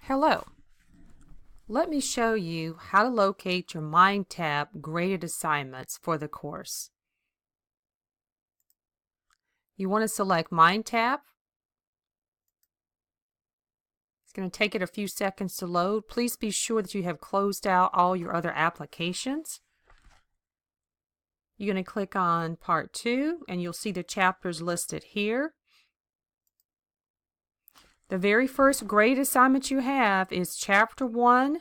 Hello. Let me show you how to locate your MindTap graded assignments for the course. You want to select MindTap. It's going to take it a few seconds to load. Please be sure that you have closed out all your other applications. You're going to click on Part 2 and you'll see the chapters listed here. The very first grade assignment you have is Chapter 1,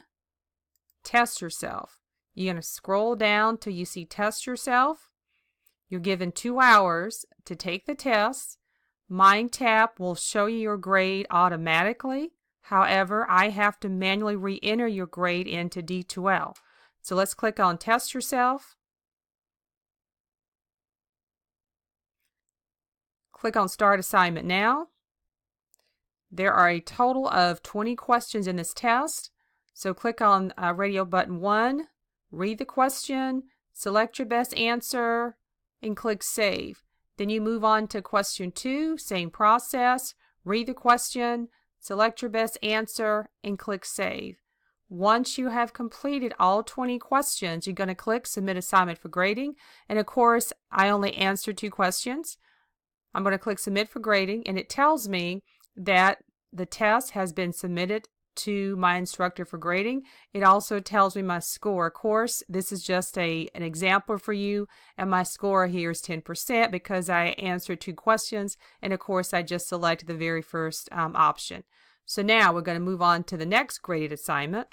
Test Yourself. You're going to scroll down till you see Test Yourself. You're given 2 hours to take the test. MindTap will show you your grade automatically. However, I have to manually re-enter your grade into D2L. So let's click on Test Yourself. Click on Start Assignment Now. There are a total of 20 questions in this test. So click on radio button 1, read the question, select your best answer, and click Save. Then you move on to question 2, same process, read the question, select your best answer, and click Save. Once you have completed all 20 questions, you're going to click Submit Assignment for Grading. And of course, I only answered 2 questions. I'm going to click Submit for Grading, and it tells me that the test has been submitted to my instructor for grading. It also tells me my score. Of course, this is just an example for you, and my score here is 10% because I answered 2 questions, and of course I just selected the very first option. So now we're going to move on to the next graded assignment.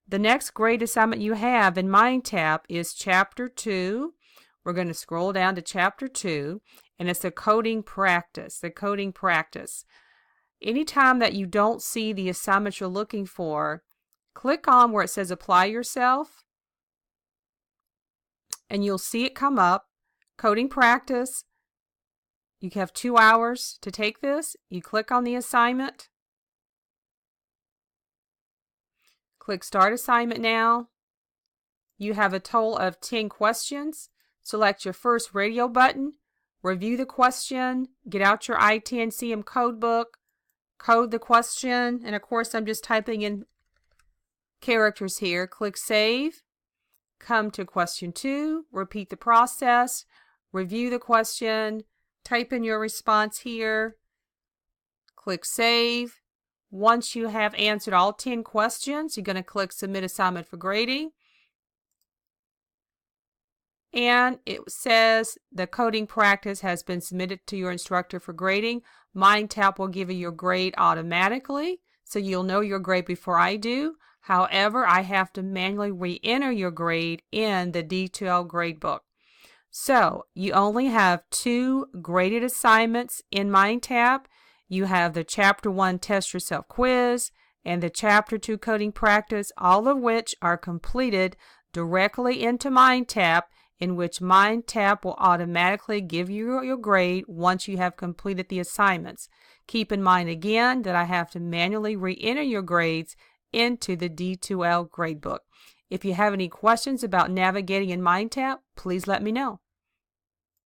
The next grade assignment you have in MindTap is Chapter 2. We're going to scroll down to Chapter 2, and it's a coding practice. The coding practice. Anytime that you don't see the assignment you're looking for, click on where it says Apply Yourself, and you'll see it come up. Coding Practice. You have 2 hours to take this. You click on the assignment. Click Start Assignment Now. You have a total of 10 questions. Select your first radio button. Review the question. Get out your I10CM code book. Code the question, and of course I'm just typing in characters here. Click Save. Come to question 2. Repeat the process. Review the question. Type in your response here. Click Save. Once you have answered all 10 questions, you're going to click Submit Assignment for Grading. And it says the coding practice has been submitted to your instructor for grading. MindTap will give you your grade automatically, so you'll know your grade before I do. However, I have to manually re-enter your grade in the D2L gradebook. So you only have 2 graded assignments in MindTap. You have the Chapter 1 Test Yourself quiz and the Chapter 2 coding practice, all of which are completed directly into MindTap, in which MindTap will automatically give you your grade once you have completed the assignments. Keep in mind again that I have to manually re-enter your grades into the D2L gradebook. If you have any questions about navigating in MindTap, please let me know.